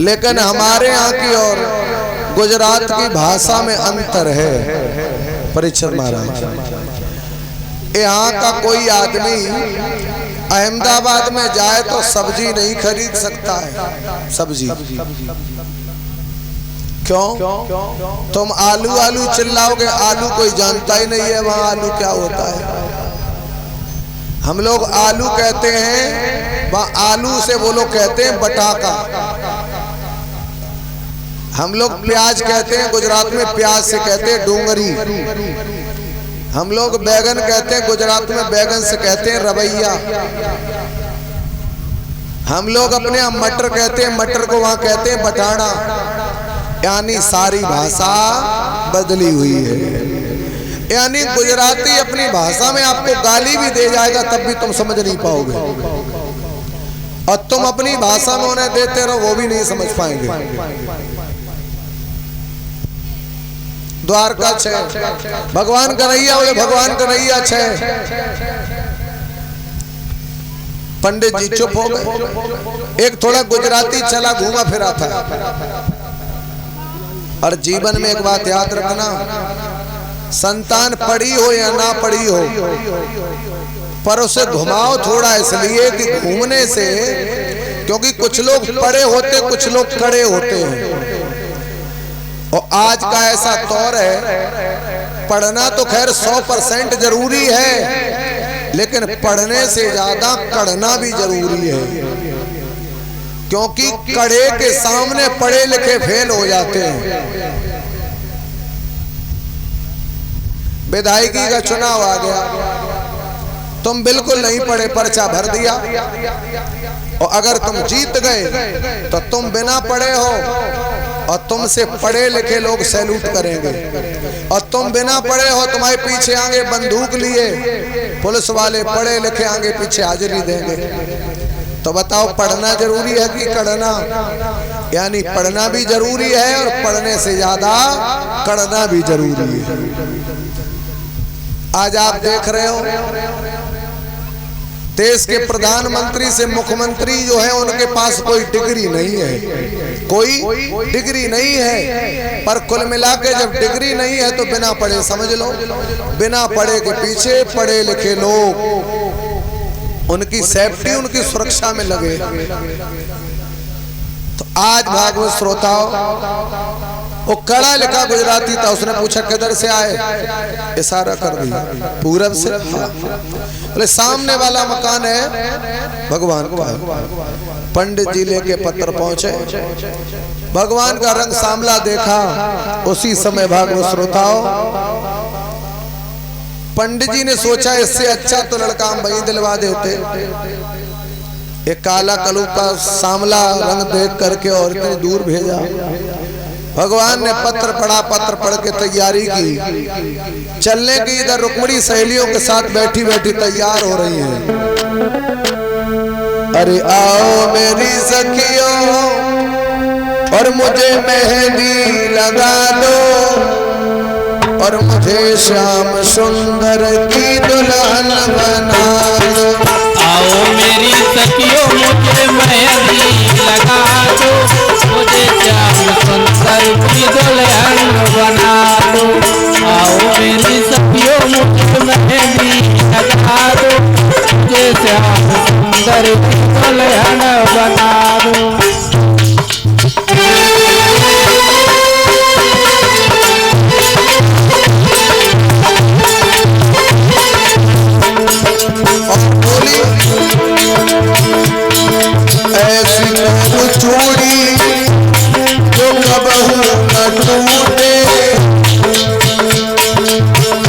लेकिन हमारे यहाँ की और गुजरात की भाषा में अंतर है। परीक्षित महाराज, यहाँ का कोई आदमी अहमदाबाद में जाए तो सब्जी नहीं खरीद सकता है। सब्जी क्यों? तुम आलू आलू चिल्लाओगे, आलू कोई जानता ही नहीं है वहां आलू क्या होता है। हम लोग आलू कहते हैं, वहां आलू से वो लोग कहते हैं बटाका। हम लोग प्याज कहते हैं, गुजरात में प्याज से कहते हैं डूंगरी। हम लोग बैगन कहते हैं, गुजरात में बैगन से कहते हैं रवैया। हम लोग अपने यहाँ मटर कहते हैं, मटर को वहां कहते हैं बटाना। यानी सारी भाषा बदली हुई है। यानी गुजराती अपनी भाषा में आपको गाली भी दे जाएगा तब भी तुम समझ नहीं पाओगे, और तुम अपनी भाषा में उन्हें देते रहो वो भी नहीं समझ पाएंगे। द्वारका छह, भगवान कन्हैया बोले भगवान कन्हैया छह। पंडित जी चुप हो गए। एक थोड़ा गुजराती चला घूमा फिरा था। और जीवन में एक बात याद रखना, संतान पढ़ी हो या ना पढ़ी हो, पर उसे घुमाओ थोड़ा, इसलिए कि घूमने से, क्योंकि कुछ लोग पढ़े होते कुछ लोग कड़े होते हैं। और आज का ऐसा दौर है, पढ़ना तो खैर 100% जरूरी है, लेकिन पढ़ने से ज्यादा कड़ना भी जरूरी है। क्योंकि कड़े के सामने पढ़े लिखे फेल हो जाते हैं। विधायकी का चुनाव आ गया, तुम बिल्कुल नहीं पढ़े, पर्चा भर दिया, और अगर तुम जीत गए तो तुम बिना पढ़े हो और तुमसे पढ़े लिखे लोग सैल्यूट करेंगे, और तुम बिना पढ़े हो, तुम्हारे पीछे आगे बंदूक लिए पुलिस वाले पढ़े लिखे आगे पीछे हाजिरी देंगे। तो बताओ पढ़ना जरूरी है कि कड़ना? यानी पढ़ना भी जरूरी है और पढ़ने से ज्यादा कड़ना भी जरूरी है। आज आप देख रहे हो, देश के प्रधानमंत्री से मुख्यमंत्री जो है उनके पास कोई डिग्री नहीं है, कोई डिग्री नहीं है। पर कुल मिला के जब डिग्री नहीं है तो बिना पढ़े, समझ लो बिना पढ़े के पीछे पढ़े लिखे लोग उनकी सेफ्टी, उनकी सुरक्षा में लगे। तो आज भागवत श्रोताओं, वो कड़ा लिखा गुजराती था, उसने पूछा किधर से आए, इशारा कर दिया पूरब से। बोले सामने वाला मकान है भगवान का। पंडित जी लेके पत्थर पहुंचे, भगवान का रंग सांवला देखा। उसी समय भागवत श्रोताओं, पंडित जी ने सोचा इससे अच्छा तो लड़का हम वहीं दिलवा देते। एक काला कलू का सांवला रंग देख करके और इतनी दूर भेजा। भगवान ने पत्र पढ़ा, पत्र पढ़ के तैयारी की चलने की। इधर रुक्मिणी सहेलियों के साथ बैठी बैठी तैयार हो रही हैं। अरे आओ मेरी सखियों और मुझे मेहंदी लगा दो, और मुझे श्याम सुंदर की दुल्हन बना दो। आओ मेरी सखियों मुझे मेहंदी लगा दो, मुझे श्याम सुंदर की दुल्हन बना दो। आओ मेरी सखियों मुझे मेहंदी लगा दो, मुझे श्याम सुंदर की दुल्हन बना दो। ऐसी चूड़ी जो कबहू न टूटे,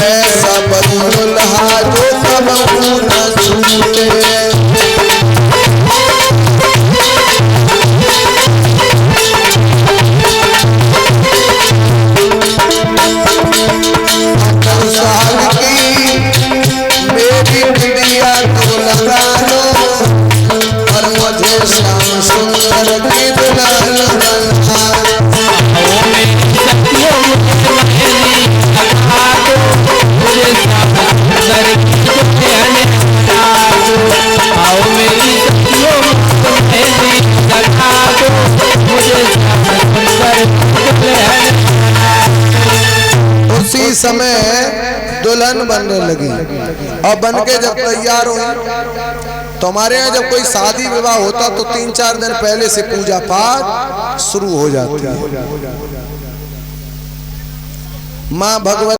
ऐसा बदुल्हा जो कबहू न छूटे। साल की मेरी बिटिया को लगा लो, और मुझे श्याम सुंदर की दुल्हन बना दो। आओ मेरी सखियों मुझे मेहंदी लगा दो, मुझे श्याम सुंदर की दुल्हन बना दो। आओ मेरी सखियों मुझे मेहंदी लगा दो, मुझे समय दुल्हन बनने लगी और बन के जब तैयार हुई तो हमारे यहाँ जब कोई शादी विवाह होता तो 3-4 दिन पहले से पूजा पाठ शुरू हो जाती है। माँ भगवती